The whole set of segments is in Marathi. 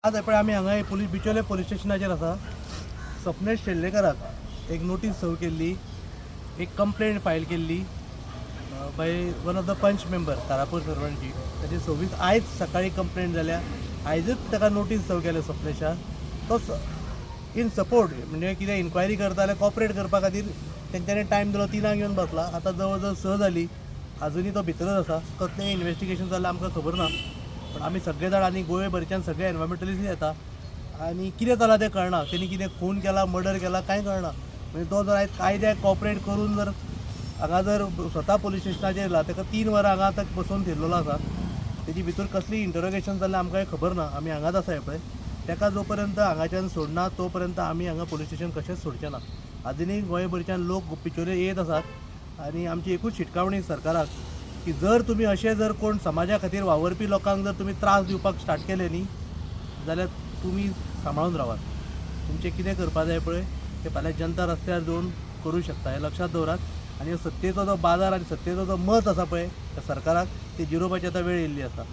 आज आपण आम्ही हांगा पुलीस बिचोले पुलीस स्टेशनाचेर आसा. स्वप्नेश शेल्लेकराक एक नोटीस सर्व केल्ली, एक कंप्लेंट फायल केल्ली बाय वन ऑफ द पंच मेंबर तारापूर सर्वंटची. ताची 26 आयज सकाळी कंप्लेंट जाल्या. आयजच ताका नोटीस सर्व केल्या स्वप्नेशाक. तो इन सपोर्ट म्हणजे कितें इन्क्वायरी करता जाल्यार कॉपरेट करपा खातीर तेंच्यांनी टायम दिलो. 3 येवन बसला. आतां जवळ जवळ 6 जाली, अजुनूय तो भितरच आसा. कसलें इन्वेस्टिगेशन जाल्यार आमकां खबर ना. पण आमी सगळे जाण आनी गोंयभरच्यान सगळे एनवायरमेंटलिस्ट येता आनी कितें जालां तें कळना. तेणी कितें खून केला, मर्डर केला कांय कळना. म्हणजे तो जर आयज कायद्याक कॉपरेट करून जर हांगा जर स्वता पुलीस स्टेशनाचेर येयला, ताका 3 वरां हांगा आतां बसोवन थेल्लेलो आसा. तेजी भितर कसली इंटरोगेशन जाल्यार आमकां खबर ना. आमी हांगाच आसा हे पळय. ताका जो पर्यंत हांगाच्यान सोडना तो पर्यंत आमी हांगा पुलीस स्टेशन कशेंच सोडचें ना. आजुनूय गोंयभरच्यान लोक पिचोले येत आसात आनी आमची एकूच शिटकावणी सरकाराक की जर तुमी अशें जर कोण समाजा खातीर वावरपी लोकांक जर तुमी त्रास दिवपाक स्टार्ट केले न्ही जाल्यार तुमी सांबाळून रावात. तुमचें कितें करपा जाय पळय तें फाल्यां जनता रस्त्यार देवन करूं शकता. हें लक्षात दवरात. आनी सत्तेचो जो बाजार आनी सत्तेचो जो मत आसा पळय त्या सरकाराक ते जिरोवपाची आतां वेळ येयल्ली आसा.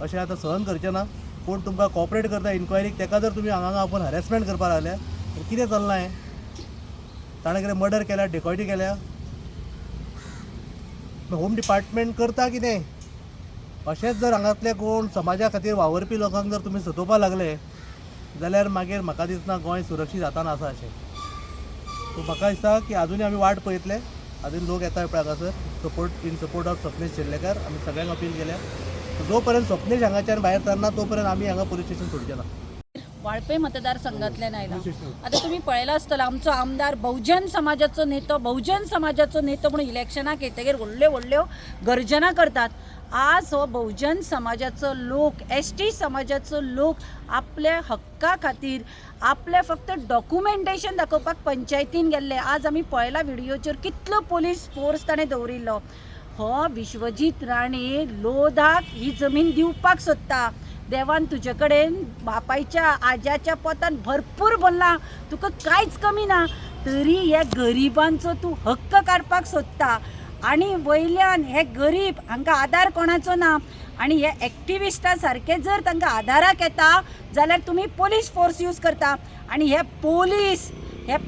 अशें आतां सहन करचें ना. कोण तुमकां कॉपरेट करता इन्क्वायरीक ताका जर तुमी हांगा आपोवन हॅरेसमेंट करपाक लागल्या तर कितें चलना. हें ताणें कितें मर्डर केल्या, डेकॉयटी केल्या. होम डिपार्टमेंट करता कितें? अशेंच जर हांगातले कोण समाजा खातीर वावरपी लोकांक जर तुमी सतोवपाक लागले जाल्यार मागीर म्हाका दिसना गोंय सुरक्षीत हातान आसा अशें. सो म्हाका दिसता की आजुनूय आमी वाट पळयतले. आजून लोक येता पळय हांगासर support in support of Swapnesh Shellekar. आमी सगळ्यांक अपील केल्या जो पर्यंत स्वप्नेश हांगाच्यान भायर सरना तो पर्यंत आमी हांगा पुलीस स्टेशन सोडचें ना. वाळपे मतदारसंघातल्यान आयला. आता तुम्ही पळयला आसतलो आमचो आमदार बहुजन समाजाचो नेतो म्हणून इलेक्शनाक येतकीर व्हडल्यो व्हडल्यो गर्जना करतात. आज हो बहुजन समाजाचो लोक, ST समाजाचो लोक आपल्या हक्का खातीर आपले फक्त डॉक्युमेंटेशन दाखोवपाक पंचायतीन गेल्ले. आज आमी पळयला व्हिडिओचेर कितलो पोलीस फोर्स ताणें दवरिल्लो. हो विश्वजीत राणे लोधाक ही जमीन दिवपाक सोदता. देवान तुजे कडेन बापायच्या आज्याच्या पोतान भरपूर बोलला, तुका कांयच कमी ना, तरी हे गरिबांचो तूं हक्क काडपाक सोदता. आनी वयल्यान हे गरीब हांकां आदार कोणाचो ना आनी हे एक्टिविस्टां सारके जर तांकां आदाराक येता जाल्यार तुमी पोलीस फोर्स यूज करता. आनी हे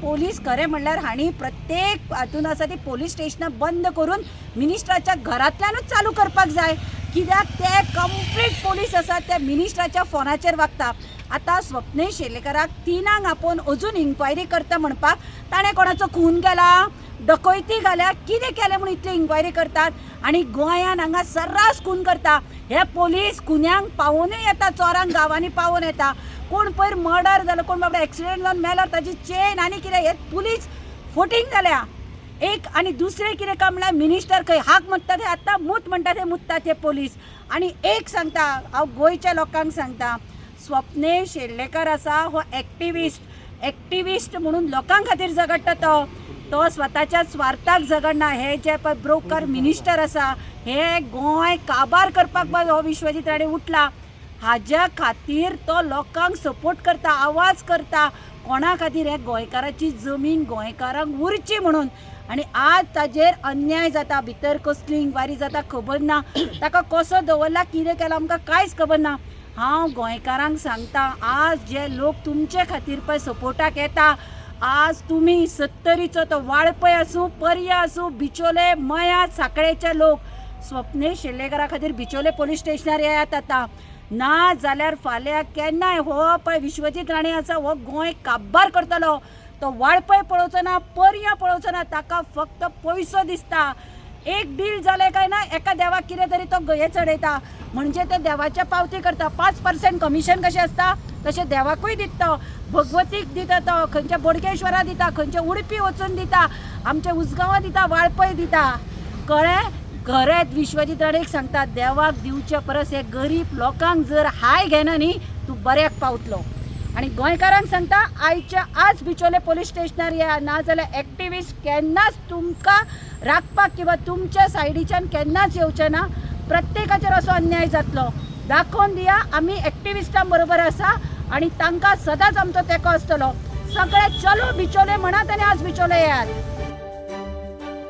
पोलीस खरें म्हणल्यार हांणी प्रत्येक हातून आसा ती पोलीस स्टेशनां बंद करून मिनिस्टराच्या घरांतल्यानूच चालू करपाक जाय. कित्याक ते कंप्लीट पोलीस आसा ते मिनिस्टराच्या फोनाचेर वागता. आतां स्वप्नेश शेल्लेकराक 3 आपोवन अजून इन्क्वायरी करता म्हणपाक ताणें कोणाचो खून केला, डकयती घाल्या, कितें केलें म्हणून इतली इन्क्वायरी करतात. आनी गोंयान हांगा सर्रास खून करता. हे पोलीस खुन्यांक पावोनूय येता, चोरांक गांवांनी पावोन येता. कोण पयर मर्डर जालो, कोण बाबा एक्सिडेंट जावन मेलो, ताची चेन आनी कितें हे पुलीस फोटींग जाल्या. एक आनी दुसरें कितें काम म्हणल्यार मिनिस्टर खंय हाक म्हणटा ते आतां मूत म्हणटा ते मुत्ता ते पोलीस. आनी एक सांगता हांव गोंयच्या लोकांक सांगता, स्वप्नेश शेल्लेकर आसा हो एक्टिविस्ट म्हणून लोकां खातीर झगडटा. तो स्वताच्या स्वार्थाक झगडना. हे जे पळय ब्रोकर मिनिस्टर आसा हे गोंय काबार करपाक हो विश्वजीत राणे उठला. हाज्या खातीर तो लोकांक सपोर्ट करता, आवाज करता. कोणा खातीर हे गोंयकाराची जमीन गोंयकारांक उरची म्हणून. आनी आज ताजेर अन्याय जाता. भितर कसली इन्क्वायरी जाता खबर ना. ताका कसो दवरला, कितें केलां आमकां कांयच खबर ना. हांव गोंयकारांक सांगता, आज जे लोक तुमचे खातीर पळय सपोर्टाक येता, आज तुमी 70रीचो तो वाळपय आसूं, पर्या आसूं, बिचोले, मया, सांकळेचे लोक स्वप्नेश शेल्लेकरा खातीर बिचोले पोलीस स्टेशनार येयात आतां. ना जाल्यार फाल्यां केन्नाय हो पळय विश्वजीत राणे आसा हो गोंय काबार करतलो. तो वाळपय पळोवचो ना, पर्या पळोवचो ना, ताका फक्त पयसो दिसता. एक डील जालें काय ना, एका देवाक कितें तरी तो हे चडयता म्हणजे ते देवाच्या पावती करता. 5% कमिशन कशें आसता तशें देवाकूय दिता, भगवतीक दिता, तो खंयच्या बोडगेश्वरा दिता, खंयच्या उडपी वचून दिता, आमच्या उसगांवां दिता, वाळपय दिता. कळ्ळें? खरेंच विश्वजीत राणेक सांगता, देवाक दिवचे परस हे गरीब लोकांक जर हाय घेना न्ही तूं बऱ्याक पावतलो. आनी गोंयकारांक सांगता, आयच्या आज बिचोले पोलीस स्टेशनार या, ना जाल्यार एक्टिविस्ट केन्नाच तुमकां राखपाक किंवा तुमच्या सायडीच्यान केन्नाच येवचे ना. प्रत्येकाचेर असो अन्याय जातलो. दाखोवन दिया आमी एक्टिविस्टां बरोबर आसा आनी तांकां सदांच आमचो तेंको आसतलो. सगळे चलो बिचोले म्हणात आनी आज बिचोले येयात.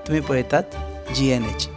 तुम्ही पळयतात GNH.